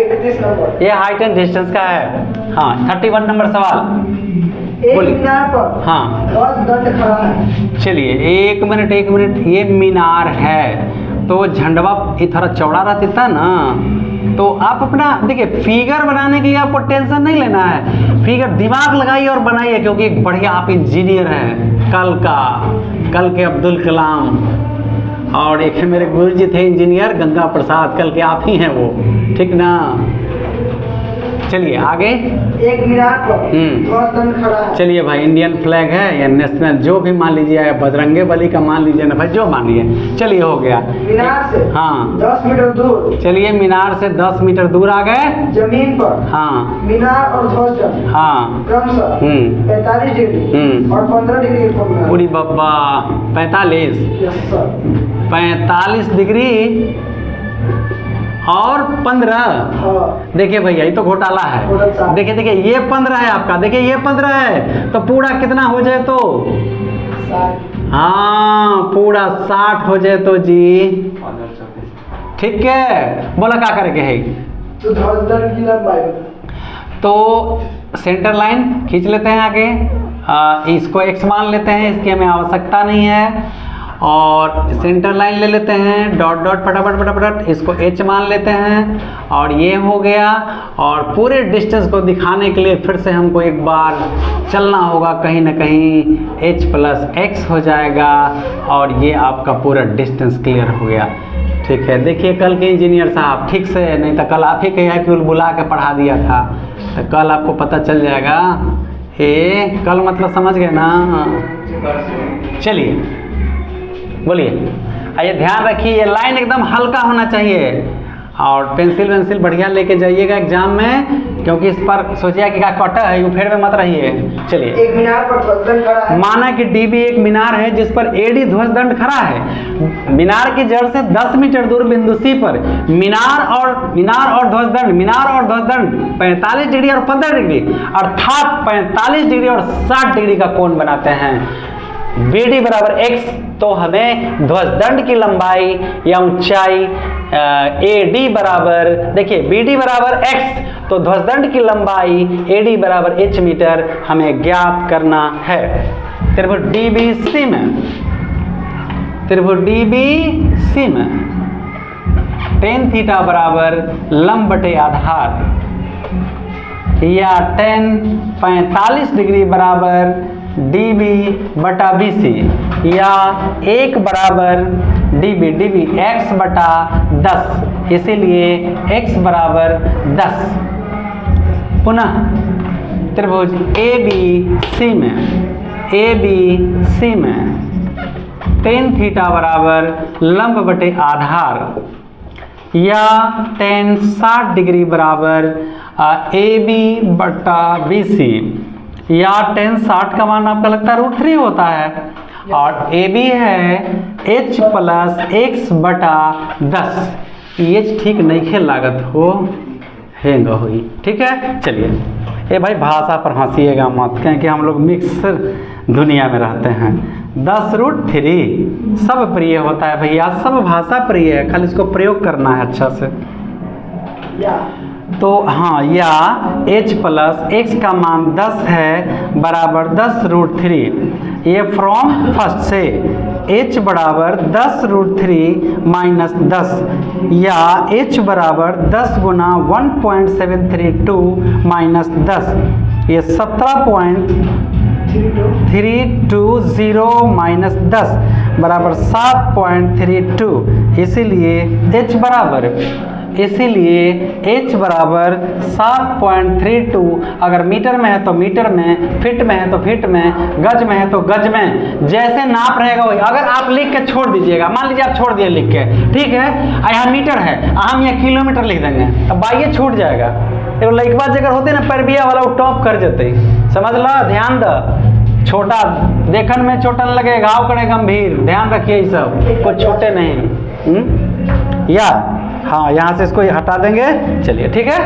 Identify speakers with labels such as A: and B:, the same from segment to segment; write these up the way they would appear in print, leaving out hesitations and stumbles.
A: 31 number.
B: ये height and distance का है। हाँ 31 नंबर सवाल।
A: एक
B: बोलिए।
A: मीनार पर
B: हाँ
A: ध्वजदंड खड़ा है।
B: चलिए एक मिनट, ये मीनार है तो झंडवा ये थोड़ा चौड़ा रहता ना, तो आप अपना देखिए फिगर बनाने के लिए आपको टेंशन नहीं लेना है, फिगर दिमाग लगाइए और बनाइए, क्योंकि एक बढ़िया आप इंजीनियर हैं कल के अब्दुल कलाम, और एक मेरे गुरुजी थे इंजीनियर गंगा प्रसाद, कल के आप ही हैं वो, ठीक ना। चलिए आगे।
A: एक मीनार पर ध्वजदंड खड़ा है।
B: चलिए भाई इंडियन फ्लैग है या नेशनल, जो भी मान लीजिए, बजरंगे बली का मान लीजिए ना भाई, जो मान लीजिए। चलिए हो गया।
A: मीनार से
B: हाँ
A: 10 मीटर दूर।
B: चलिए मीनार से 10 मीटर दूर आ गए।
A: जमीन पर
B: हाँ
A: मीनार और ध्वजदंड
B: हाँ
A: क्रमशः 45 डिग्री और 15 डिग्री कोण में।
B: पूरी बब्बा 45
A: यस सर।
B: 45 डिग्री और 15।
A: हाँ।
B: देखिए भैया ये तो घोटाला है। देखिए ये 15 है आपका, देखिए ये 15 है, तो पूरा कितना हो जाए तो
A: 60।
B: हाँ पूरा 60 हो जाए तो जी ठीक है। बोला क्या करके है
A: तो ध्वजदंड की लंबाई
B: तो सेंटर लाइन खींच लेते हैं आगे, इसको x मान लेते हैं, इसकी हमें आवश्यकता नहीं है, और सेंटर लाइन ले लेते हैं, डॉट डॉट फटाफट इसको h मान लेते हैं, और ये हो गया। और पूरे डिस्टेंस को दिखाने के लिए फिर से हमको एक बार चलना होगा कहीं ना कहीं, h प्लस x हो जाएगा, और ये आपका पूरा डिस्टेंस क्लियर हो गया। ठीक है, देखिए कल के इंजीनियर साहब ठीक से, नहीं तो कल आप ही कहीं बुला के पढ़ा दिया था, तो कल आपको पता चल जाएगा। कल मतलब समझ गए ना। चलिए बोलिए। आइए ध्यान रखिए, ये लाइन एकदम हल्का होना चाहिए, और पेंसिल वेंसिल बढ़िया लेके जाइएगा एग्जाम में, क्योंकि इस पर सोचिए कि क्या कटा है, यू फेर में मत रहिए। चलिए।
A: एक मीनार पर ध्वजदंड खड़ा है।
B: माना कि डीबी एक मीनार है जिस पर एडी ध्वजदंड खड़ा है। मीनार की जड़ से 10 मीटर दूर बिंदु सी पर मीनार और ध्वजदंड 45 डिग्री और 15 डिग्री, अर्थात 45 डिग्री और 60 डिग्री का कोण बनाते हैं। BD बराबर x, तो हमें ध्वजदंड की लंबाई या ऊंचाई AD बराबर, देखिए BD बराबर x, तो ध्वजदंड की लंबाई AD बराबर h मीटर हमें ज्ञात करना है। त्रिभुज DBC में tan थीटा बराबर लंब बटे आधार, या tan 45 डिग्री बराबर DB बटा BC, या 1 बराबर DB x बटा 10, इसीलिए x बराबर 10। पुनः त्रिभुज ABC में tan थीटा बराबर लंब बटे आधार, या tan 60 डिग्री बराबर AB बटा BC, या tan 60 का मान आपका लगता है √3 होता है, और AB है h प्लस x बटा 10। ये ठीक नहीं खेल लागत हो हेंग हुई। ठीक है, चलिए। ये भाई भाषा पर हंसीएगा मत, क्योंकि हम लोग मिक्स दुनिया में रहते हैं। 10√3 सब प्रिय होता है भैया, सब भाषा प्रिय है, खाली इसको प्रयोग करना है अच्छा से। तो हाँ, या h प्लस x का मान 10 है बराबर 10√3, ये फ्रॉम फर्स्ट से h बराबर 10√3 माइनस 10, या h बराबर 10 गुना 1.732 माइनस 10, ये 17.320 माइनस 10 बराबर 7.32, इसीलिए h बराबर 7.32। अगर मीटर में है तो मीटर में, फिट में है तो फिट में, गज में है तो गज में, जैसे नाप रहेगा वही। अगर आप लिख के छोड़ दीजिएगा, मान लीजिए आप छोड़ दिए लिख के, ठीक है, यहाँ मीटर है, हम यहाँ किलोमीटर लिख देंगे, अब बाइये छूट जाएगा। एगो लइकवा जगह होते ना परबिया वाला, वो टॉप कर जाते, समझ ला, ध्यान द। छोटा देखन में छोटा लगे, घाव करे गंभीर, ध्यान रखिए, ये सब कुछ छोटे नहीं। या हाँ, यहाँ से इसको हटा देंगे। चलिए ठीक है।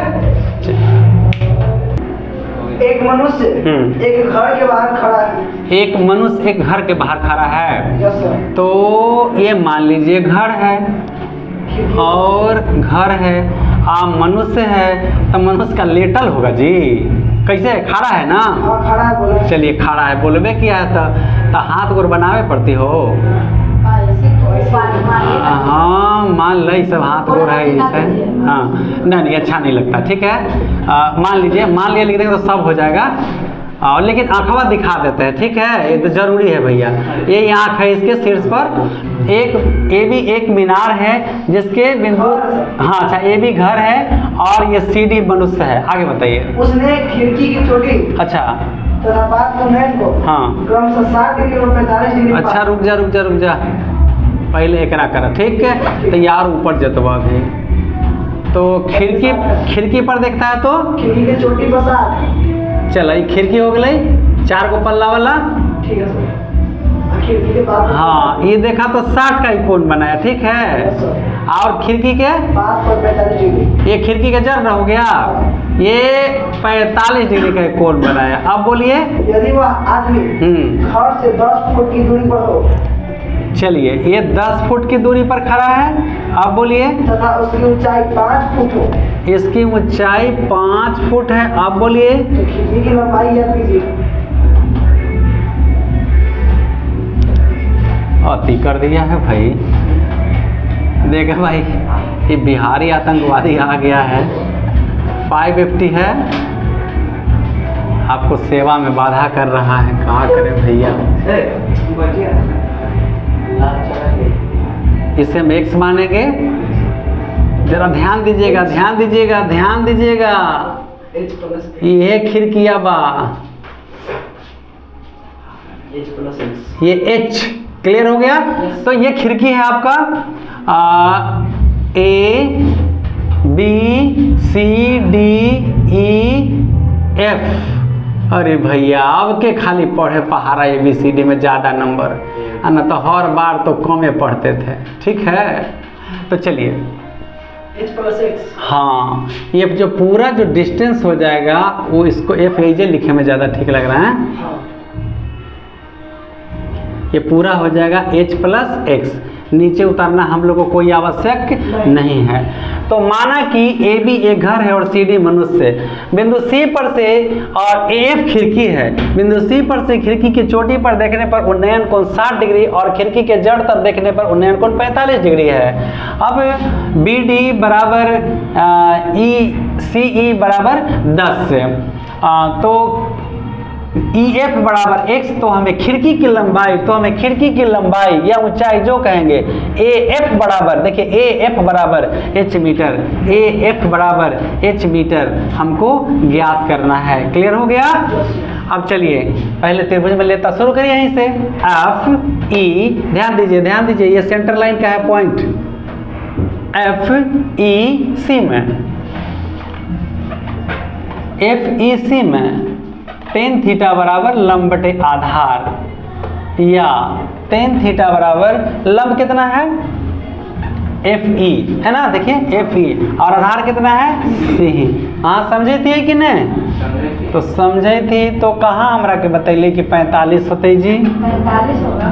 A: एक मनुष्य एक घर के बाहर खड़ा है।
B: एक मनुष्य एक घर के बाहर खड़ा है।
A: Yes sir.
B: तो ये मान लीजिए घर है, और घर है, मनुष्य है तो मनुष्य का लेटल होगा जी, कैसे खड़ा है ना?
A: हाँ खड़ा है बोले।
B: चलिए खड़ा है, बोलबे किया है तो हाथ गोर बनावे पड़ती हो। हाँ मान ली सब हाथ गोर है इसे। हाँ नहीं अच्छा नहीं लगता, ठीक है। मान लीजिए, मान लिया लिख देंगे तो सब हो जाएगा। लेकिन आँखवा दिखा देते हैं, ठीक है, ये तो जरूरी है भैया। ये आँख है, इसके शीर्ष पर ये भी एक मीनार है जिसके बिंदु, हाँ अच्छा, ये भी घर है और ये CD मनुष्य है। आगे बताइए।
A: उसने खिड़की की चोटी
B: अच्छा
A: तथा बाथरूम को
B: हाँ
A: क्रमशः 60 डिग्री और 45 डिग्री।
B: अच्छा रुक जा पहले एक ना कर, ठीक है। तो यार ऊपर जतवा भी तो खिड़की पर देखता है तो
A: खिड़की की चोटी पर 60।
B: चल खिड़की हो गई 4 को पल्ला वाला,
A: ठीक है सर। खिड़की के बाद
B: हाँ ये देखा तो 60 का ही कोण बनाया, ठीक है। और खिड़की के
A: 45 डिग्री,
B: ये खिड़की का जड़ हो गया, ये 45 डिग्री का कोण बनाया। अब बोलिए।
A: यदि वह आदमी घर से 10 फुट की दूरी पर हो।
B: चलिए ये 10 फुट की दूरी पर खड़ा है। अब बोलिए।
A: तथा उसकी ऊंचाई 5 फुट हो।
B: इसकी ऊंचाई 5 फुट है। अब बोलिए।
A: तो खिड़की की लंबाई याद कीजिए।
B: अति कर दिया है भाई, देखा भाई ये बिहारी आतंकवादी आ गया है। 550 है, आपको सेवा में बाधा कर रहा है, कहाँ करें भैया। इसे हम x मानेंगे, जरा ध्यान दीजिएगा ध्यान दीजिएगा ध्यान दीजिएगा। ये खिड़किया बा, ये h क्लियर हो गया। तो ये खिड़की है आपका A B C D E F। अरे भैया अब के खाली पढ़े पहाड़ा ABCD में ज़्यादा नंबर, ना तो हर बार तो कमे पढ़ते थे, ठीक है। तो चलिए
A: H+X।
B: हाँ ये जो पूरा जो डिस्टेंस हो जाएगा वो इसको FAJ लिखे में ज़्यादा ठीक लग रहा है।
A: हाँ।
B: ये पूरा हो जाएगा H+X, नीचे उतारना हम लोग को कोई आवश्यक नहीं है। तो माना कि AB एक घर है और CD मनुष्य, बिंदु C पर से और AF खिड़की है, बिंदु C पर से खिड़की की चोटी पर देखने पर उन्नयन कोण 60 डिग्री और खिड़की के जड़ तक देखने पर उन्नयन कोण 45 डिग्री है। अब BD बराबर CE बराबर 10 से तो EF बराबर x, तो हमें खिड़की की लंबाई या ऊंचाई जो कहेंगे AF बराबर, देखिए AF बराबर h मीटर, AF बराबर h मीटर हमको ज्ञात करना है। क्लियर हो गया। अब चलिए पहले त्रिभुज में लेता शुरू करिए यहीं से। F E, ध्यान दीजिए ये सेंटर लाइन का है पॉइंट F E C में, FEC में tan थीटा बराबर लंब बटे आधार, या tan थीटा बराबर लंब कितना है FE है ना, देखिए FE और आधार कितना है CE। हाँ समझे थी कि नहीं? तो समझे थी तो कहाँ हमरा के बतैले कि 45 होते जी,
A: 45 होगा।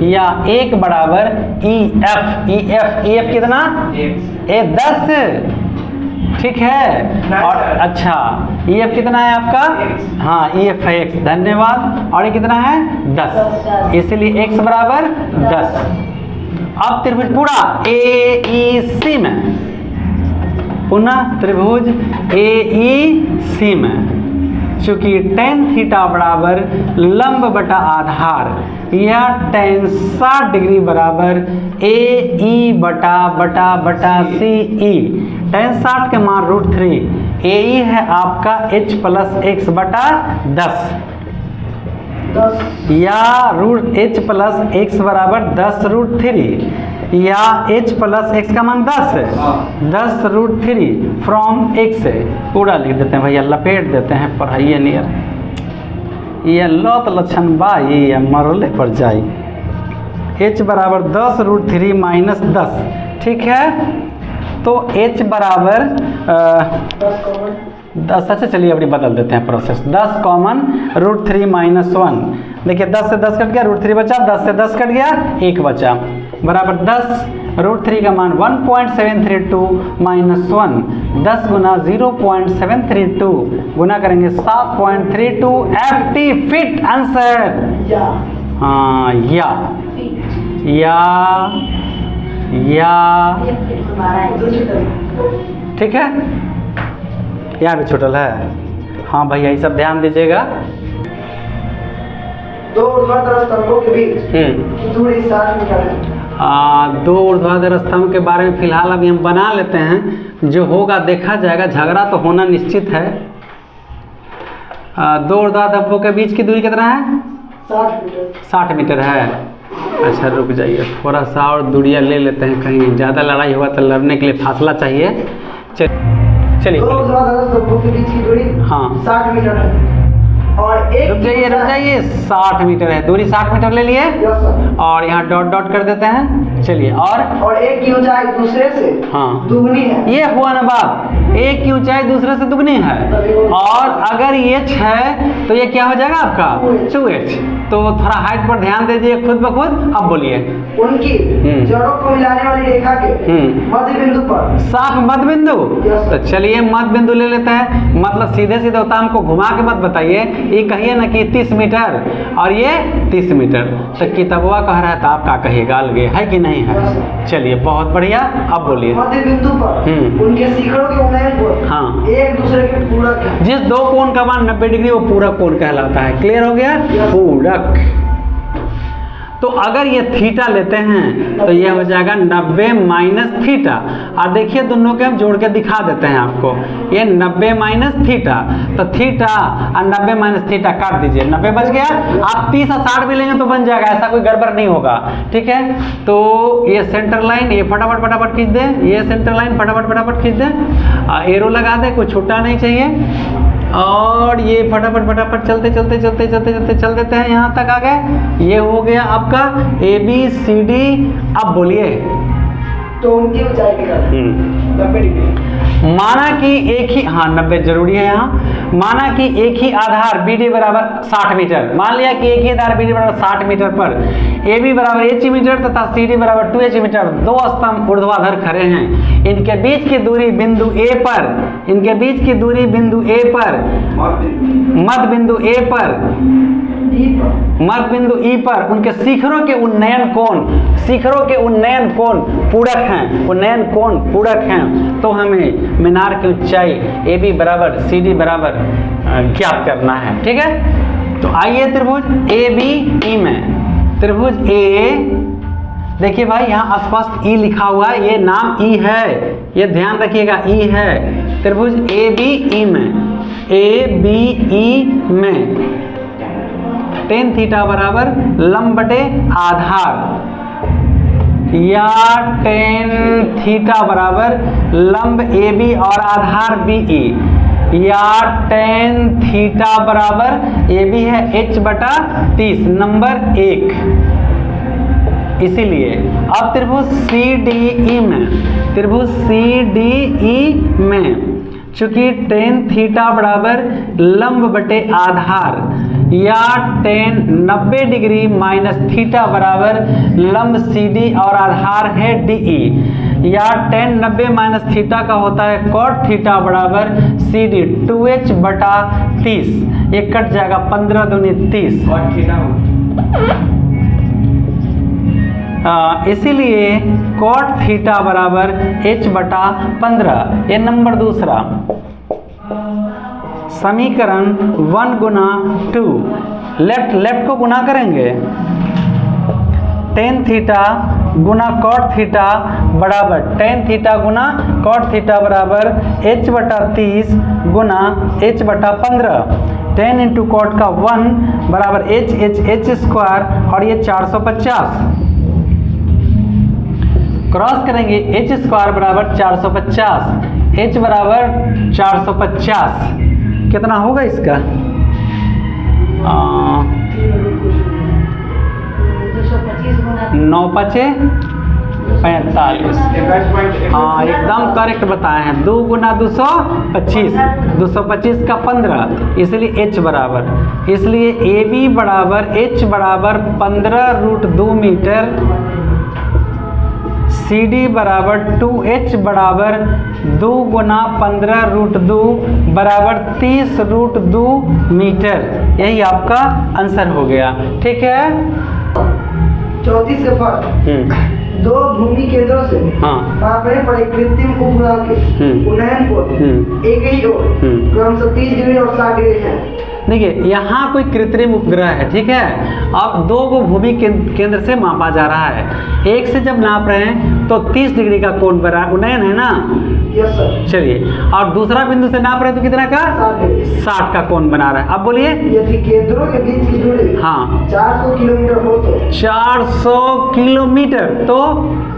B: या एक बराबर EF कितना ए 10, ठीक है। और अच्छा EF कितना है आपका, हाँ EF है x, धन्यवाद। और ये कितना है 10, इसलिए x बराबर 10। अब त्रिभुज पूरा AEC में, पुनः त्रिभुज AEC में चूंकि tan थीटा बराबर लंब बटा आधार या tan 60 डिग्री बराबर AE बटा CE, tan 60 के मान √3, AE है आपका H+X बटा 10 या H+X बराबर 10√3 या H+X का मान 10 है, 10√3 फ्रॉम x है। पूरा लिख देते हैं भैया, लपेट देते हैं, पढ़ाइए नियर ये लत लक्षण बाई या मरोले पर जाई। h बराबर 10√3 माइनस 10, ठीक है। तो h बराबर 10, अच्छा चलिए अभी बदल देते हैं प्रोसेस। 10 कॉमन √3 माइनस 1, देखिए 10 से 10 कट गया, √3 बचा, 10 से 10 कट गया, 1 बचा, बराबर 10 √3 का मान 1.732 - 1, 10 गुना 0.732 गुना करेंगे 7.32 FT फिट आंसर।
A: या
B: हाँ या ठीक है, यहाँ भी छुटल है। हाँ भैया ये सब ध्यान दीजिएगा।
A: दो ऊर्ध्वाधर स्तंभों के बीच दूरी 60 मीटर है।
B: दो ऊर्ध्वाधर स्तंभ के बारे में फिलहाल अभी हम बना लेते हैं, जो होगा देखा जाएगा, झगड़ा तो होना निश्चित है। दो ऊर्ध्वाधर स्तंभों के बीच की दूरी कितना है?
A: 60 मीटर।
B: 60 मीटर है। अच्छा रुक जाइए, थोड़ा सा और दूरियाँ ले लेते हैं, कहीं ज़्यादा लड़ाई हुआ तो लड़ने के लिए फासला चाहिए। चलिए
A: दो ऊर्ध्वाधर स्तंभों के बीच की दूरी
B: हाँ
A: 60 मीटर है और एक
B: रुक जाइए 60 मीटर है, दूरी 60 मीटर ले लिए और यहाँ डॉट डॉट कर देते हैं। चलिए और
A: एक की ऊंचाई दूसरे से
B: हाँ
A: दुगनी है।
B: ये हुआ ना बात, एक की ऊंचाई दूसरे से दुगनी है और अगर ये है तो ये क्या हो जाएगा आपका 2h। तो थोड़ा हाइट पर ध्यान दीजिए खुद ब खुद। अब बोलिए
A: उनकी जड़ों को मिलाने वाली रेखा के मध्य बिंदु पर।
B: साफ मध्य बिंदु। तो चलिए मध्य बिंदु ले लेते हैं, मतलब सीधे सीधे होता, हमको घुमा के मत बताइए। ये कहिए ना कि 30 मीटर और ये 30 मीटर, तो किताबवा कह रहा है तो आप क्या कहिएगा, अलगे है कि नहीं है? चलिए बहुत बढ़िया, अब बोलिए।
A: मध्य बिंदु पर उनके शिखरों के उन्नयन को
B: हाँ
A: एक दूसरे के पूरक है।
B: जिस दो कोण का मान 90 डिग्री वो पूरक कोण कहलाता है। क्लियर हो गया? पूरक। तो अगर ये थीटा लेते हैं तो ये हो जाएगा 90 - थीटा। और देखिए दोनों के हम जोड़ के दिखा देते हैं आपको। ये 90 - थीटा, तो थीटा और 90 - थीटा काट दीजिए, 90 बच गया। आप 30 और 60 भी लेंगे तो बन जाएगा, ऐसा कोई गड़बड़ नहीं होगा। ठीक है, तो ये सेंटर लाइन ये फटाफट खींच दे, ये सेंटर लाइन फटाफट खींच दे, एरो लगा दे, कोई छूटना नहीं चाहिए। और ये फटाफट चलते चल देते हैं, यहाँ तक आ गए। ये हो गया आपका ABCD। अब बोलिए
A: तो उनकी ऊंचाई निकालें 90 डिग्री।
B: माना कि एक ही 90 जरूरी है यहाँ। माना कि एक ही आधार BD बराबर 60 मीटर, मान लिया कि एक ही आधार BD बराबर 60 मीटर पर AB बराबर h मीटर तथा CD बराबर 2h मीटर, दो स्तंभ ऊर्ध्वाधर खड़े हैं। इनके बीच की दूरी बिंदु A पर, इनके बीच की दूरी बिंदु A पर, मध्य बिंदु A पर, मध्य बिंदु E पर उनके शिखरों के उन्नयन कोण पूरक हैं, उन्नयन कोण पूरक हैं। तो हमें मीनार की ऊंचाई AB बराबर CD बराबर ज्ञात करना है। ठीक है, तो आइए त्रिभुज ABE में, त्रिभुज A, देखिए भाई यहाँ स्पष्ट E लिखा हुआ है, ये नाम E है, ये ध्यान रखिएगा E है। त्रिभुज ABE में tan थीटा बराबर लंब बटे आधार, या tan थीटा बराबर लंब AB और आधार BE, या tan थीटा बराबर AB है h/30 नंबर 1। इसीलिए अब त्रिभुज CDE में चूंकि tan थीटा बराबर लंब बटे आधार, या tan 90 डिग्री माइनस थीटा बराबर लंब CD और आधार है DE, या tan 90 माइनस थीटा का होता है cot थीटा बराबर CD 2h/30। ये कट जाएगा 15 दूनी 30। इसीलिए cot थीटा बराबर h/15। ये नंबर दूसरा समीकरण 1 गुना 2, लेफ्ट को गुना करेंगे, tan थीटा गुना cot थीटा बराबर tan थीटा गुना cot थीटा बराबर h/30 गुना h/15। tan इंटू cot का 1 बराबर h स्क्वायर और ये 450। क्रॉस करेंगे h स्क्वायर बराबर 450, h बराबर 450 कितना होगा इसका 9 5 45। हाँ एकदम करेक्ट बताए हैं। 2 गुना 225, 225 का 15, इसलिए h बराबर, इसलिए AB बराबर h बराबर 15√2 मीटर, CD बराबर 2h बराबर 2 गुना 15√2 बराबर 30√2 मीटर। यही आपका आंसर हो गया। ठीक है।
A: 34 के फर्क दो भूमि केंद्रों से
B: हाँ
A: मापने पर एक कृत्रिम उपग्रह के उन्नयन कोण एक ही ओर क्रमशः 30 डिग्री और 60 डिग्री है।
B: देखिए यहाँ कोई कृत्रिम उपग्रह है, ठीक है। अब दो को भूमि केंद्र से मापा जा रहा है। एक से जब नाप रहे हैं तो 30 डिग्री का कोण बना उन्नयन है ना।
A: Yes sir.
B: चलिए, और दूसरा बिंदु से नाप रहे हैं तो कितना का 60 का कोण बना रहा है। अब बोलिए
A: यदि केंद्रों के बीच की दूरी
B: हाँ
A: 400 किलोमीटर हो तो
B: 400 किलोमीटर तो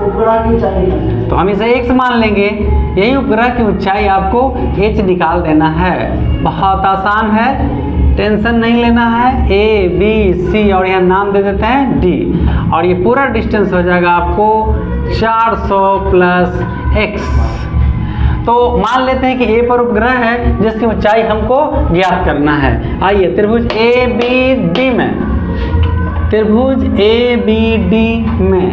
A: उपग्रह की ऊंचाई
B: तो हम इसे x मान लेंगे। यही उपग्रह की ऊंचाई आपको h निकाल देना है। बहुत आसान है, टेंशन नहीं लेना है। A B C और यहाँ नाम दे देते हैं D, और ये पूरा डिस्टेंस हो जाएगा आपको 400 प्लस x। तो मान लेते हैं कि A पर उपग्रह है जिसकी ऊंचाई हमको ज्ञात करना है। आइए त्रिभुज ABD में, त्रिभुज ABD में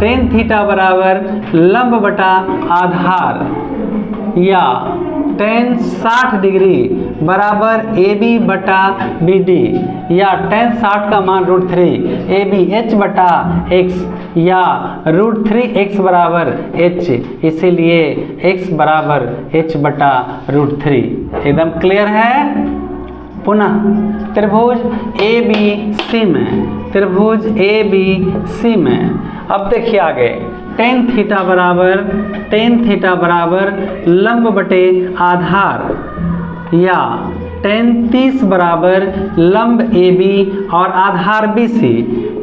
B: tan थीटा बराबर लंब बटा आधार या tan 60 डिग्री बराबर AB बटा BD या tan 60 का मान √3 ABH बटा x या √3x बराबर h, इसीलिए x बराबर h बटा √3। एकदम क्लियर है। पुनः त्रिभुज ABC में, त्रिभुज ABC में अब देखिए आगे tan थीटा बराबर लंब बटे आधार या tan 30 बराबर लंब AB और आधार BC।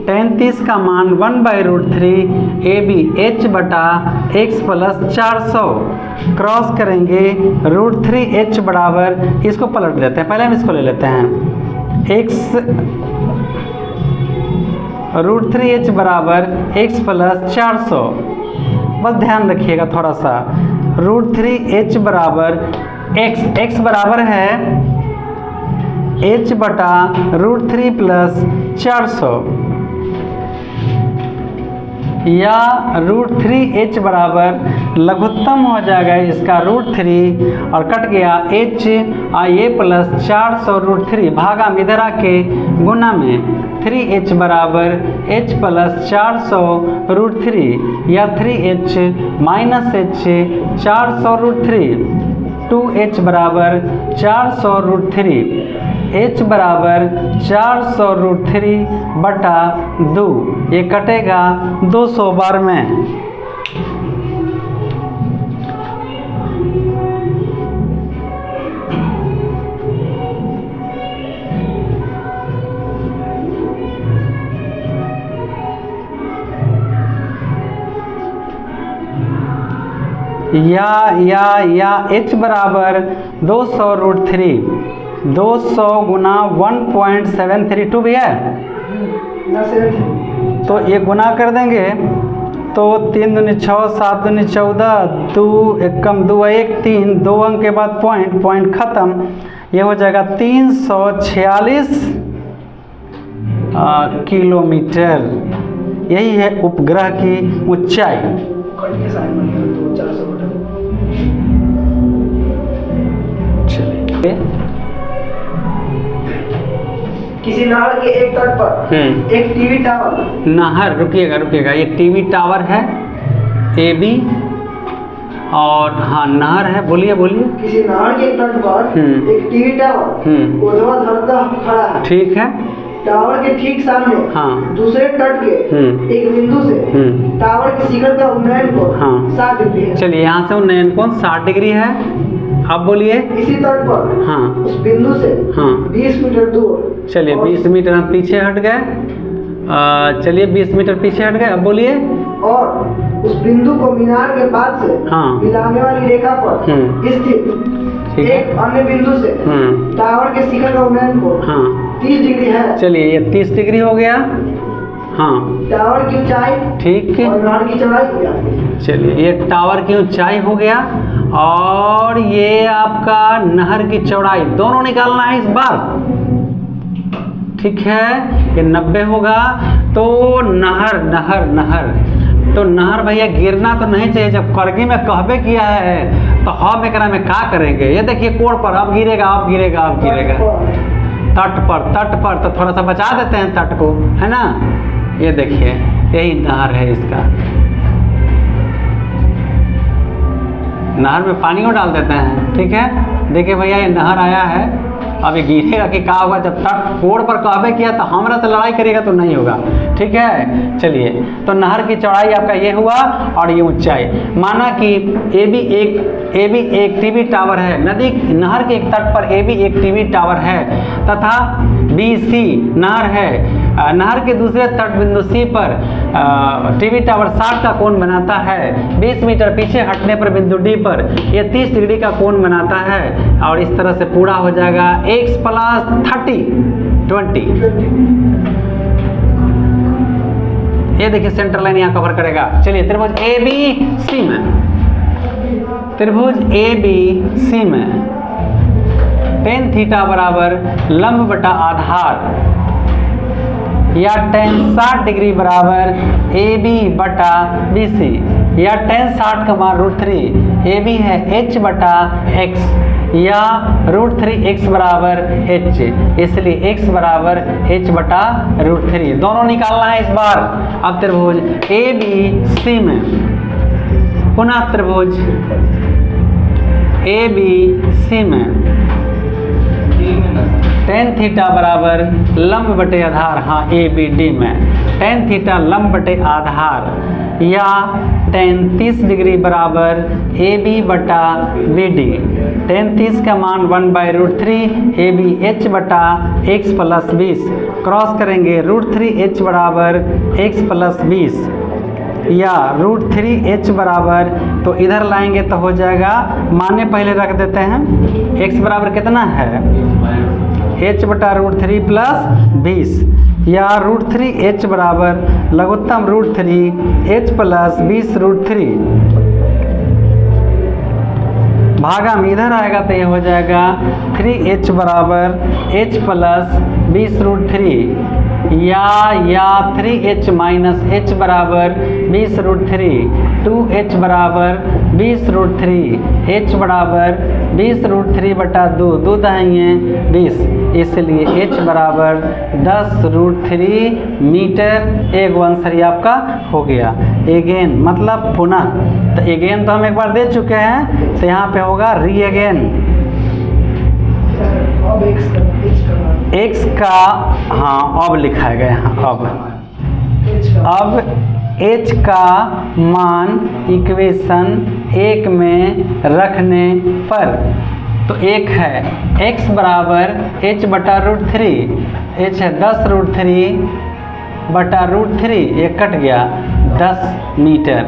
B: tan 30 का मान 1/√3 ABH बटा x प्लस 400 क्रॉस करेंगे √3h बराबर, इसको पलट देते हैं, पहले हम इसको ले लेते हैं x √3h बराबर x प्लस 400। बस ध्यान रखिएगा थोड़ा सा, √3h बराबर x बराबर है h बटा √3 प्लस 400 या √3h बराबर लघुत्तम हो जाएगा इसका √3 और कट गया h ये प्लस 400 √3 भागा में इधर आके गुना में 3h बराबर h प्लस 400 √3 या 3h माइनस h 400 √3 2h बराबर 400 √3 h बराबर 400 √3 बटा 2, ये कटेगा 200 बार में। या h बराबर 200 √3 200 गुना 1.732 भी है तो ये गुना कर देंगे तो 3 दूनी 6 7 दूनी 14 2 एकम 2 1 3 2 अंक के बाद पॉइंट खत्म। ये हो जाएगा 346 किलोमीटर। यही है उपग्रह की ऊंचाई। चलिए,
A: किसी नहर के एक तट पर एक टीवी टावर।
B: नहर, रुकिएगा, ये टीवी टावर है AB और हाँ नहर है। बोलिए
A: किसी नहर के तट पर एक टीवी टावर ऊर्ध्वाधर खड़ा है।
B: ठीक है।
A: टावर के ठीक सामने
B: हाँ
A: दूसरे तट के एक बिंदु से टावर के शिखर का उन्नयन कोण 60 डिग्री है।
B: चलिए, यहाँ से उन्नयन कोण 60 डिग्री है। अब बोलिए
A: इसी तट पर
B: हाँ
A: उस बिंदु से 20 मीटर दूर।
B: चलिए 20 मीटर हम पीछे हट गए। चलिए 20 मीटर पीछे हट गए। अब बोलिए
A: और उस बिंदु को मीनार के बाद से मिलाने वाली रेखा पर स्थित एक अन्य बिंदु से टावर के शिखर का उन्नयन कोण 30 डिग्री है।
B: चलिए ये 30 डिग्री हो गया। हाँ,
A: टावर की ऊंचाई
B: ठीक है,
A: और नहर की चौड़ाई हो गया।
B: चलिए ये टावर की ऊंचाई हो गया और ये आपका नहर की चौड़ाई, दोनों निकालना है इस बार। ठीक है, ये 90 होगा। तो नहर तो नहर भैया गिरना तो नहीं चाहिए। जब करगी में कहबे किया है तो हम एकरा में क्या करेंगे। ये देखिए कोड़ पर अब गिरेगा, अब गिरेगा, अब गिरेगा। तट पर तो थोड़ा सा बचा देते हैं तट को, है ना। ये देखिए यही नहर है इसका। नहर में पानी को डाल देते हैं, ठीक है। देखिए भैया ये नहर आया है, अब ये गिरेगा कि क्या होगा। जब तट कोड़ पर कहबे किया तो हमरा से लड़ाई करेगा तो नहीं होगा, ठीक है। चलिए, तो नहर की चौड़ाई आपका ये हुआ और ये ऊंचाई। माना कि ए बी एक टीवी टावर है। नहर के एक तट पर ए बी एक टीवी टावर है तथा बी सी नहर है। नहर के दूसरे तट बिंदु सी पर टीवी टावर 60 का कोण बनाता है। 20 मीटर पीछे हटने पर बिंदु डी पर यह 30 डिग्री का कोण बनाता है। और इस तरह से पूरा हो जाएगा x + 30 20। ये देखिए सेंटर लाइन यहाँ कवर करेगा। चलिए त्रिभुज ए बी सी में, त्रिभुज ए बी सी में tan थीटा बराबर लंब बटा आधार या tan 60 डिग्री बराबर ए बी बटा बी सी या tan 60 का मान √3 ए बी है h बटा x या √3x बराबर h, इसलिए x बराबर h बटा √3 दोनों निकालना है इस बार। अब त्रिभुज ए बी सी में पुनः त्रिभुज ए बी सी में tan थीटा बराबर लंब बटे आधार, हाँ ए बी डी में tan थीटा लंब बटे आधार या tan 30 डिग्री बराबर ए बी बटा बी डी। tan 30 का मान 1/√3 ए बी h बटा x + 20 क्रॉस करेंगे √3h बराबर x + 20 या √3h बराबर, तो इधर लाएंगे तो हो जाएगा, माने पहले रख देते हैं। x बराबर कितना है h बटा √3 + 20 या √3h बराबर लघुत्तम √3h + 20 √3 भागा में इधर आएगा तो ये हो जाएगा 3h बराबर h + 20 √3 या 3h - h बराबर 20 √3 2h बराबर 20 √3 h बराबर 20 √3 बटा 2 2 दाहिए 20, इसलिए h बराबर 10 √3 मीटर। एक आंसर आपका हो गया। एगेन मतलब पुनः, तो एगेन तो हम एक बार दे चुके हैं, तो यहाँ पे होगा री अगेन। x का हाँ अब लिखा गया यहाँ अब h का मान इक्वेशन 1 में रखने पर तो 1 है x बराबर h बटा √3, h है 10 √3 बटा √3, ये कट गया 10 मीटर,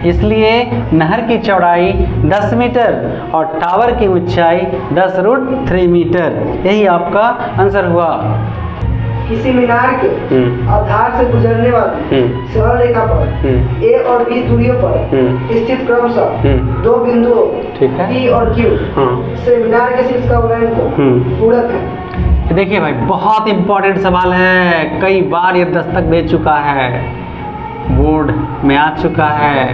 B: इसलिए नहर की चौड़ाई 10 मीटर और टावर की ऊंचाई 10 √3 मीटर। यही आपका आंसर हुआ।
A: किसी मीनार के आधार से गुजरने वाली सरल रेखा पर ए और बी दूरियों पर स्थित क्रमशः दो बिंदुओं P और Q से मीनार के शीर्ष का उन्नयन पूरक है।
B: देखिए भाई बहुत इंपॉर्टेंट सवाल है, कई बार ये दस्तक दे चुका है, बोर्ड में आ चुका है।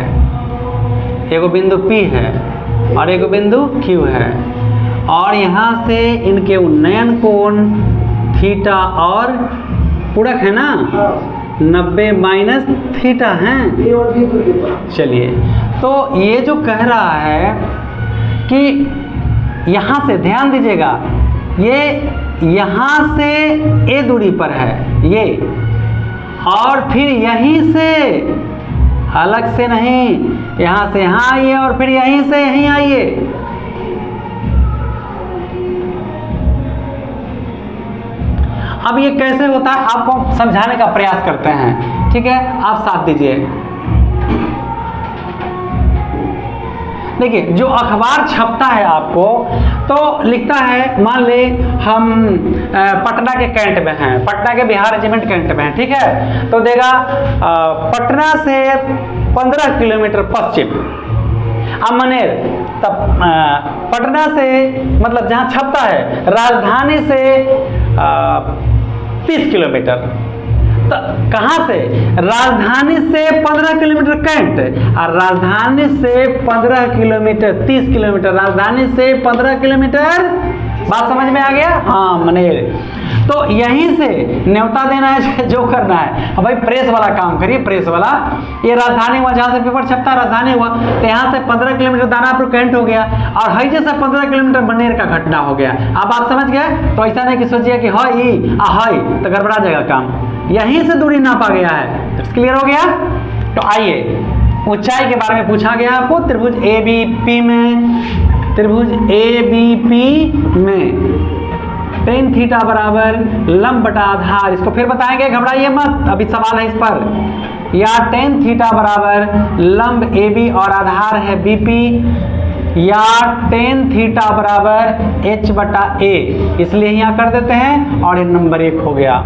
B: एगो बिंदु P है और एगो बिंदु Q है और यहाँ से इनके उन्नयन कोण थीटा और पूरक है ना, 90 - थीटा हैं। चलिए, तो ये जो कह रहा है कि यहाँ से ध्यान दीजिएगा, ये यहाँ से ए दूरी पर है ये, और फिर यहीं से अलग से नहीं, यहाँ से यहाँ आइए और फिर यहीं से यहीं आइए। अब ये कैसे होता है आपको समझाने का प्रयास करते हैं, ठीक है, आप साथ दीजिए। देखिए जो अखबार छपता है आपको तो लिखता है, मान ले हम पटना के कैंट में हैं, पटना के बिहार रेजिमेंट कैंट में हैं, ठीक है, तो देगा पटना से 15 किलोमीटर पश्चिम अमनेर, तब पटना से मतलब जहाँ छपता है राजधानी से 30 किलोमीटर, तो कहाँ से? राजधानी से 15 किलोमीटर कैंट, और राजधानी से 15 किलोमीटर 30 किलोमीटर, राजधानी से 15 किलोमीटर। बात समझ में आ गया? हाँ मनेर। तो यहीं से न्योता देना है जो करना है। अब भाई प्रेस वाला काम करिए, प्रेस वाला। ये राजधानी हुआ जहाँ से पेपर छपता, राजधानी हुआ, तो यहाँ से 15 किलोमीटर दानापुर कैंट हो गया, और हई जैसे 15 किलोमीटर मनेर का घटना हो गया। अब आप समझ गए? तो ऐसा नहीं कि सोचिए कि हई हई तो गड़बड़ा जाएगा काम। यहीं से दूरी नापा गया है। क्लियर हो गया? तो आइए, ऊंचाई के बारे में पूछा गया आपको। त्रिभुज ABP में, त्रिभुज ABP में tan थीटा बराबर लंब बटा आधार, इसको फिर बताएंगे, घबराइए मत, अभी सवाल है इस पर। या tan थीटा बराबर लंब AB और आधार है BP, या tan थीटा बराबर H बटा A, इसलिए यहाँ कर देते हैं, और ये नंबर 1 हो गया।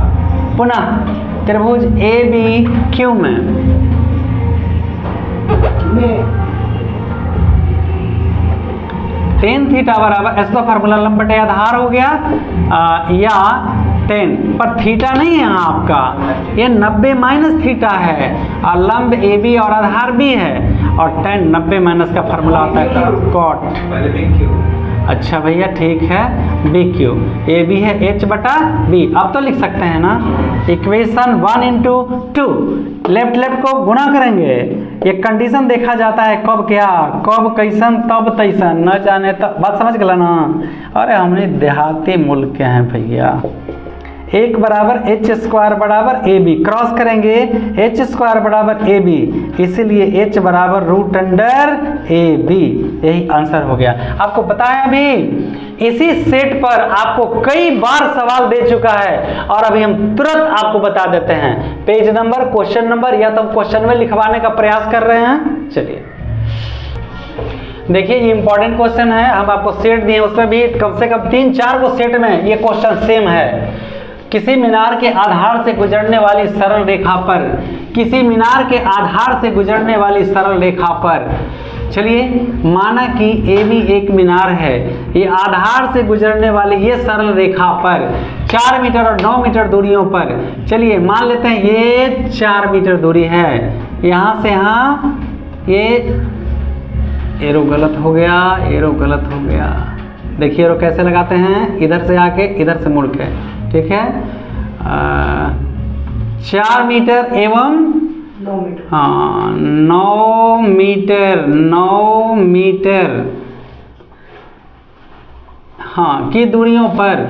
B: पुनः त्रिभुज ABQ में tan थीटा बराबर, ऐसा तो फार्मूला लंब बटे आधार हो गया, या tan पर थीटा नहीं है यहाँ आपका, ये 90 माइनस थीटा है, और लंब AB और आधार भी है, और tan 90 माइनस का फार्मूला होता है cot। अच्छा भैया ठीक है, BQ, AB है H बटा B। अब तो लिख सकते हैं ना, इक्वेशन 1 इंटू 2, लेफ्ट लेफ्ट को गुना करेंगे। ये कंडीशन देखा जाता है, कब क्या, कब कैसन तब तैसन, न जाने तो। बात समझ गया ना? अरे हमने देहाती मुल्क के हैं भैया। 1 बराबर H स्क्वायर बराबर AB, क्रॉस करेंगे H स्क्वायर बराबर AB, इसलिए H बराबर रूट अंडर AB, यही आंसर हो गया। आपको पता है अभी इसी सेट पर आपको कई बार सवाल दे चुका है, और अभी हम तुरंत आपको बता देते हैं पेज नंबर, क्वेश्चन नंबर, या तो हम क्वेश्चन में लिखवाने का प्रयास कर रहे हैं। चलिए देखिए, ये इंपॉर्टेंट क्वेश्चन है, हम आपको सेट दिए, उसमें भी कम से कम 3-4 को सेट में ये क्वेश्चन सेम है। किसी मीनार के आधार से गुजरने वाली सरल रेखा पर, किसी मीनार के आधार से गुजरने वाली सरल रेखा पर, चलिए माना कि AB एक मीनार है, ये आधार से गुजरने वाली ये सरल रेखा पर 4 मीटर और 9 मीटर दूरियों पर, चलिए मान लेते हैं ये 4 मीटर दूरी है, यहाँ से यहाँ, ये एरो गलत हो गया, एरो गलत हो गया। देखिए एरो कैसे लगाते हैं, इधर से आके इधर से मुड़ के, ठीक है। 4 मीटर एवं
A: 9 मीटर,
B: हाँ 9 मीटर, 9 मीटर हाँ की दूरियों पर,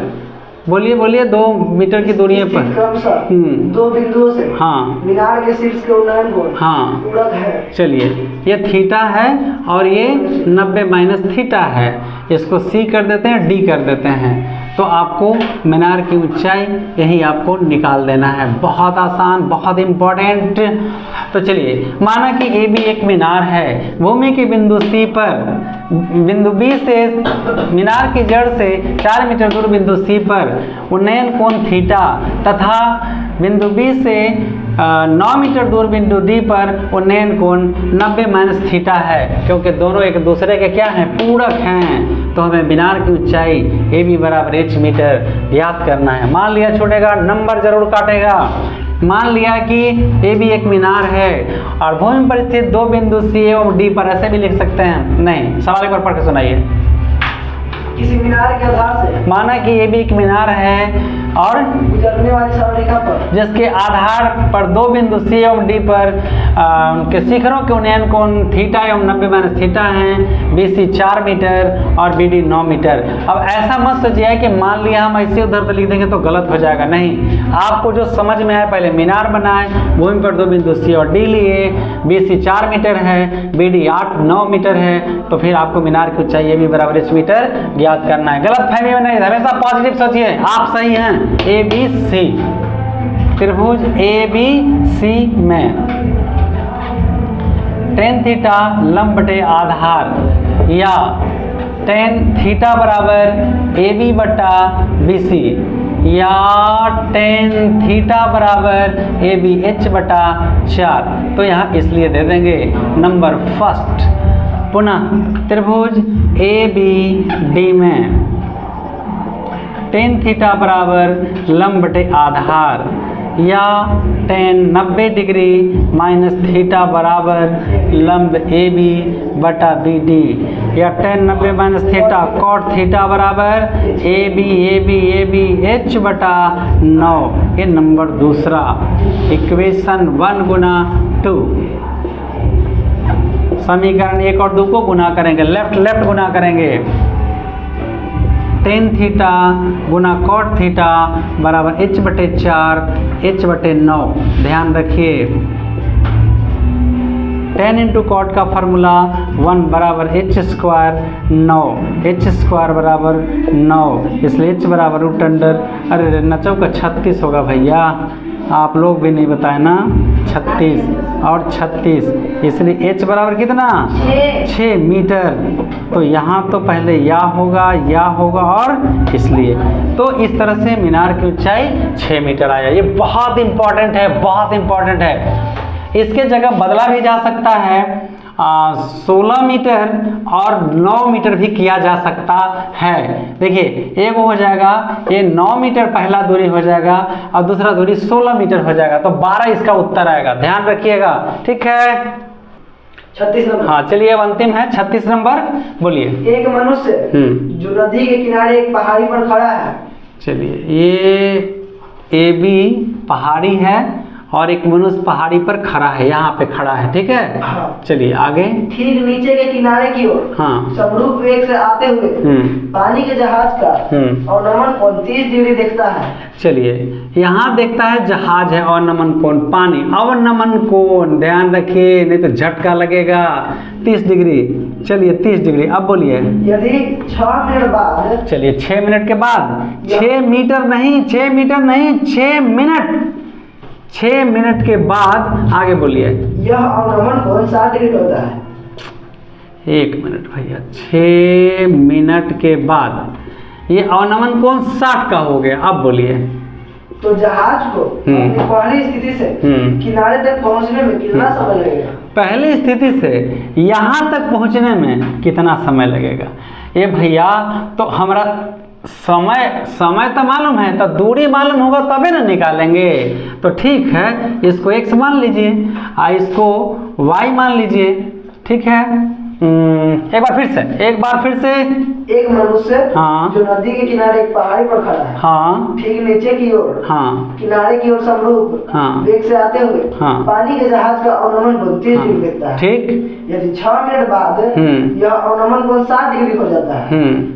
B: बोलिए बोलिए, 2 मीटर की दूरी पर
A: क्रमशः 2 बिंदुओं से
B: हाँ
A: मीनार के शीर्ष के उन्नयन कोण
B: हाँ
A: पूरक है।
B: चलिए ये थीटा है और ये 90 माइनस थीटा है, इसको C कर देते हैं, D कर देते हैं, तो आपको मीनार की ऊंचाई यही आपको निकाल देना है। बहुत आसान, बहुत इम्पोर्टेंट। तो चलिए माना कि AB एक मीनार है, भूमि के बिंदु C पर, बिंदु B से मीनार की जड़ से 4 मीटर दूर बिंदु C पर उन्नयन कोण थीटा, तथा बिंदु B से 9 मीटर दूर बिंदु D पर उन्नयन कोण 90 माइनस थीटा है, क्योंकि दोनों एक दूसरे के क्या हैं, पूरक हैं। तो हमें मीनार की ऊंचाई AB बराबर H मीटर ज्ञात करना है। मान लिया छूटेगा, नंबर जरूर काटेगा। मान लिया कि AB एक मीनार है और भूमि पर स्थित 2 बिंदु C एवं D पर, ऐसे भी लिख सकते हैं। नहीं, सवाल एक बार पढ़ के सुनाइए।
A: किसी मीनार के आधार से
B: माना कि AB एक मीनार है और
A: गुजरने वाली सरल रेखा पर,
B: जिसके आधार पर 2 बिंदु C एवं D पर के शिखरों के उन्नयन कोण थीटा एवं 90 माइनस थीटा हैं, BC 4 मीटर और BD 9 मीटर। अब ऐसा मत सोचिए कि मान लिया हम ऐसे उधर पर लिख देंगे तो गलत हो जाएगा, नहीं। आपको जो समझ में आए, पहले मीनार बनाए, भूमि पर 2 बिंदु C और D लिए, BC 4 मीटर है, BD 8-9 मीटर है, तो फिर आपको मीनार की ऊंचाई AB बराबर H मीटर ज्ञात करना है। गलत फहमी में नहीं, हमेशा पॉजिटिव सोचिए, आप सही हैं। ABC, त्रिभुज ABC में tan थीटा लंब बटे आधार, या tan थीटा बराबर AB बटा BC, या tan थीटा बराबर AB H बटा 4, तो यहाँ इसलिए दे देंगे नंबर फर्स्ट। पुनः त्रिभुज ABD में tan थीटा बराबर लंब बटे आधार, या tan 90 डिग्री माइनस थीटा बराबर लंब ए बी बटा बी डी, या tan 90 minus theta cot theta बराबर ए बी एच बटा 9। ये नंबर दूसरा, इक्वेशन 1 गुना 2। समीकरण 1 और 2 को गुना करेंगे, लेफ्ट गुना करेंगे। tan थीटा गुना कॉट थीटा बराबर h बटे 4 h बटे 9। ध्यान रखिए, tan इंटू कॉट का फार्मूला 1 बराबर h स्क्वायर 9, h स्क्वायर बराबर 9, इसलिए h बराबर रूट अंडर, अरे नचो का 36 होगा भैया, आप लोग भी नहीं बताए ना, 36 और 36, इसलिए h बराबर कितना 6 मीटर। तो यहाँ तो पहले या होगा और इसलिए, तो इस तरह से मीनार की ऊंचाई 6 मीटर आया। ये बहुत इंपॉर्टेंट है, इसके जगह बदला भी जा सकता है, 16 मीटर और 9 मीटर भी किया जा सकता है। देखिए एक हो जाएगा, ये 9 मीटर पहला दूरी हो जाएगा और दूसरा दूरी 16 मीटर हो जाएगा, तो 12 इसका उत्तर आएगा। ध्यान रखिएगा, ठीक है।
A: 36 नंबर।
B: हाँ चलिए, अब अंतिम है 36 नंबर, बोलिए।
A: एक मनुष्य जो नदी के किनारे एक पहाड़ी पर खड़ा है। चलिए,
B: ये ए बी पहाड़ी है और एक मनुष्य पहाड़ी पर खड़ा है, यहाँ पे खड़ा है, ठीक है।
A: हाँ।
B: चलिए आगे।
A: ठीक नीचे के किनारे की ओर समरूप वेग से आते हुए पानी के जहाज का अवनमन कोण 30 डिग्री देखता है।
B: चलिए, यहाँ देखता है जहाज है, अवनमन कोण पानी, अवनमन कोण ध्यान रखिए, नहीं तो झटका लगेगा। 30 डिग्री, चलिए 30 डिग्री। अब बोलिए।
A: यदि 6 मिनट बाद,
B: चलिए 6 मिनट के बाद, 6 मीटर नहीं 6 मिनट, 6 मिनट के बाद आगे बोलिए।
A: यह अवनमन कोण 60 डिग्री होता है।
B: 1 मिनट भैया, 6 मिनट के बाद ये अवनमन कोण 60 का हो गया। अब बोलिए।
A: तो जहाज को अपनी पहली स्थिति से किनारे तक पहुंचने में कितना समय लगेगा?
B: पहली स्थिति से यहाँ तक पहुँचने में कितना समय लगेगा? ये भैया तो हमारा समय तो मालूम है, तो दूरी मालूम होगा तबे ना निकालेंगे। तो ठीक है, इसको x मान लीजिए और इसको y मान लीजिए, ठीक है। एक बार फिर से
A: एक मनुष्य जो नदी के किनारे एक पहाड़ी पर खड़ा है, ठीक नीचे की ओर किनारे की ओर समरूप वेग से आते हुए पानी के जहाज का अवनमन कोण 30 डिग्री देखता है, ठीक। यदि 6 मिनट बाद यह अवनमन कोण 60 डिग्री हो जाता है,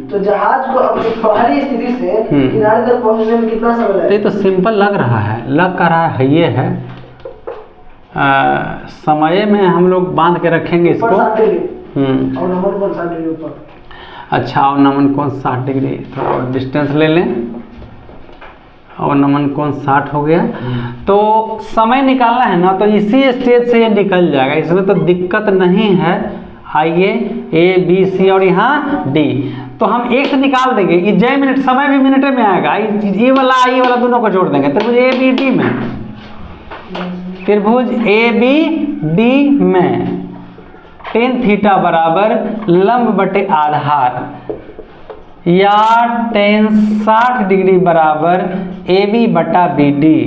A: तो जहाज को अपनी पहली स्थिति से किनारे तक पहुंचने में कितना समय लगेगा?
B: ये तो सिंपल लग रहा है, ये है समय में हम लोग बांध के रखेंगे इसको।
A: अवनमन कोण 60 डिग्री ऊपर।
B: अच्छा, अवनमन कोण 60 डिग्री, थोड़ा और डिस्टेंस ले लें। अवनमन कोण 60 हो गया, तो समय निकालना है ना, तो इसी स्टेज से ये निकल जाएगा, इसमें तो दिक्कत नहीं है। आइए ए बी सी और यहाँ डी, तो हम एक से निकाल देंगे। ये जय मिनट, समय भी मिनट में आएगा। ये वाला दोनों को जोड़ देंगे, त्रिभुज ए बी डी में, त्रिभुज ए बी डी में tan थीटा बराबर लंब बटे आधार, या tan 60 डिग्री बराबर ए बी बटा बी डी।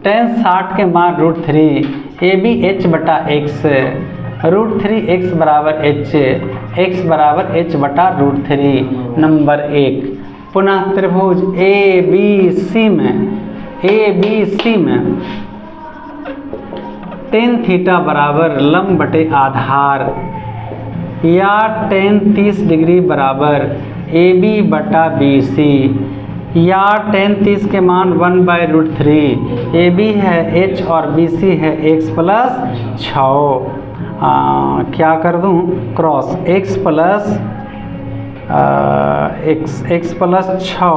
B: tan 60 के मान √3, ए बी h बटा x, √3x बराबर h, x बराबर h बटा √3। नंबर 1। पुनः त्रिभुज ए बी सी में tan थीटा बराबर लंब बटे आधार, या tan 30 डिग्री बराबर ए बी बटा बी सी, या tan 30 के मान 1/√3, ए बी है h और बी सी है x प्लस 6। क्या कर दूँ, क्रॉस x प्लस 6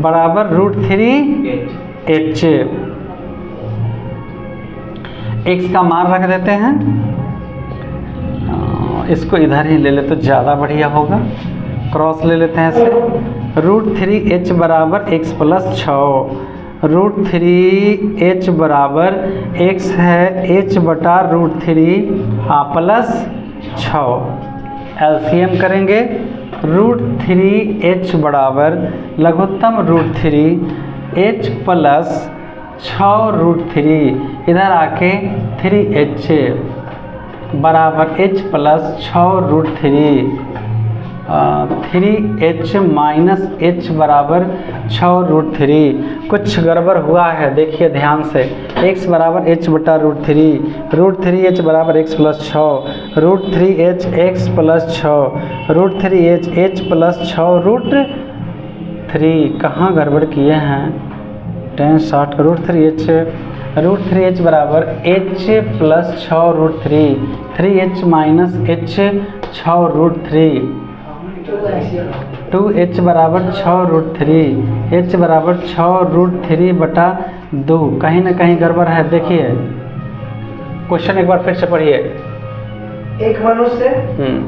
B: बराबर √3h। x का मान रख देते हैं, इसको इधर ही ले ले तो ज़्यादा बढ़िया होगा। क्रॉस ले लेते हैं इसे, √3h बराबर x प्लस 6, √3h बराबर x है h बटा √3 प्लस 6। एलसीएम करेंगे, √3h बराबर लघुत्तम √3h प्लस 6√3 इधर आके 3h बराबर h plus 6√3 3h minus h बराबर 6√3। कुछ गड़बड़ हुआ है, देखिए ध्यान से। x बराबर h बटा √3, √3h बराबर x प्लस 6, √3h x प्लस 6, √3h h प्लस 6√3। कहाँ गड़बड़ किए हैं? 10 √3h बराबर h plus 6√3, 3h minus h 6√3, 2h बराबर 6√3, h बराबर 6√3 बटा 2। कहीं ना कहीं गड़बड़ है, देखिए क्वेश्चन एक बार फिर से पढ़िए।
A: एक मनुष्य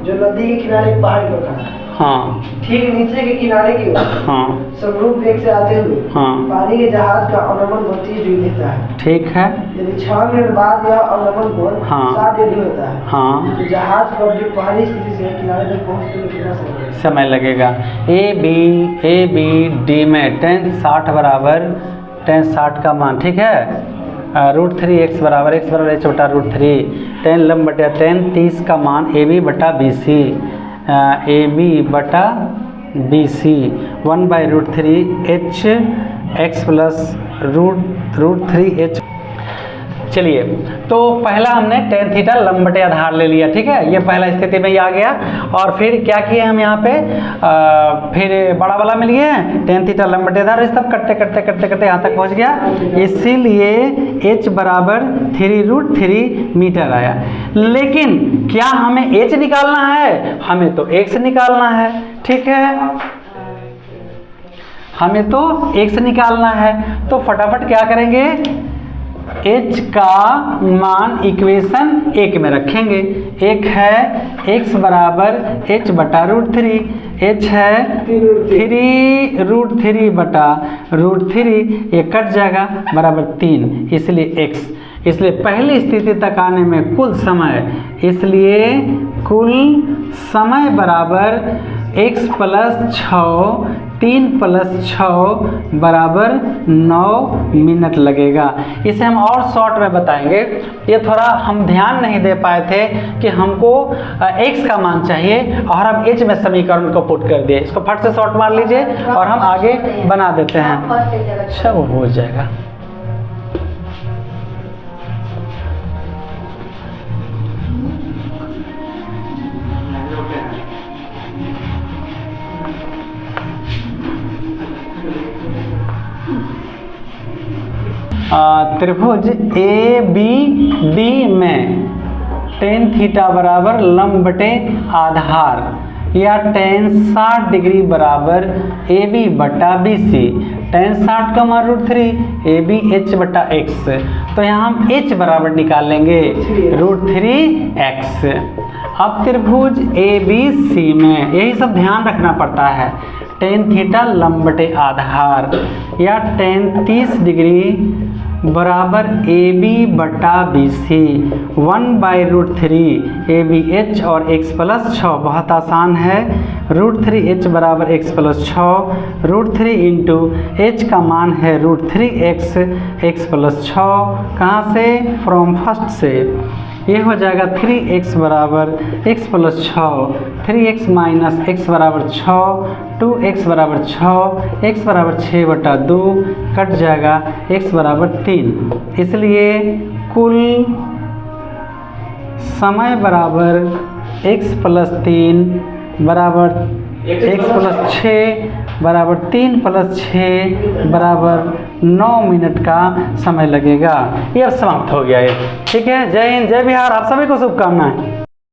A: जो नदी के किनारे एक पहाड़ी पर खड़ा है,
B: हाँ,
A: ठीक नीचे के किनारे की ओर,
B: हाँ,
A: समरूप वेग से आते हुए,
B: हाँ,
A: पानी के जहाज का अवनमन 32 डिग्री देता है।
B: ठीक है।
A: यदि 6 मिनट बाद यह अवनमन कोण
B: हाँ,
A: 7 डिग्री होता है,
B: हाँ,
A: तो जहाज को अपनी पहली स्थिति से किनारे तक पहुंचने में कितना समय
B: लगेगा? ए बी डी में tan 60 बराबर tan 60 का मान, ठीक है, √3x बराबर h बटा √3, tan लंब बटा tan 30 का मान AB बटा BC, AB बटा BC 1/√3h x plus √3h। चलिए, तो पहला हमने tan थीटा लंब बटे आधार ले लिया, ठीक है, ये पहला स्थिति में ही आ गया। और फिर क्या किए हम यहाँ पे, फिर बड़ा वाला में लिए हैं tan थीटा लंब बटे आधार, इस सब करते करते करते करते यहाँ तक पहुँच गया। इसीलिए h बराबर 3√3 मीटर आया। लेकिन क्या हमें h निकालना है? हमें तो x निकालना है, ठीक है, हमें तो x निकालना है। तो फटाफट क्या करेंगे, h का मान इक्वेशन 1 में रखेंगे। एक है x बराबर h बटा √3, h है 3√3 बटा √3, ये कट जाएगा बराबर 3, इसलिए x। इसलिए पहली स्थिति तक आने में कुल समय, इसलिए कुल समय बराबर x प्लस 6, 3 प्लस 6 बराबर 9 मिनट लगेगा। इसे हम और शॉर्ट में बताएंगे। ये थोड़ा हम ध्यान नहीं दे पाए थे कि हमको x का मान चाहिए और हम h में समीकरण को पुट कर दिए। इसको फट से शॉर्ट मार लीजिए और हम आगे बना देते हैं। अच्छा, वो हो जाएगा। त्रिभुज ए बी डी में tan थीटा बराबर लंब बटे आधार या tan 60 डिग्री बराबर ए बी बटा बी सी, tan 60 का मान √3, ए बी h बटा x। तो यहाँ हम h बराबर निकालेंगे √3x। अब त्रिभुज ए बी सी में यही सब ध्यान रखना पड़ता है। tan थीटा लंब बटे आधार या tan 30 डिग्री बराबर ए बी बटा B C 1/√3 A B h और x प्लस 6। बहुत आसान है, √3h बराबर x प्लस 6, √3 इंटू h का मान है √3x, x प्लस 6 कहाँ से, फ्रॉम फर्स्ट से। ये हो जाएगा 3x बराबर x प्लस 6, 3x माइनस x बराबर 6, 2x बराबर 6, x बराबर 6 बटा 2 कट जाएगा, x बराबर 3। इसलिए कुल समय बराबर x प्लस 3 बराबर x प्लस 6 बराबर 3 प्लस 6 बराबर 9 मिनट का समय लगेगा। ये अब समाप्त हो गया है, ठीक है। जय हिंद, जय बिहार, आप सभी को शुभकामनाएं।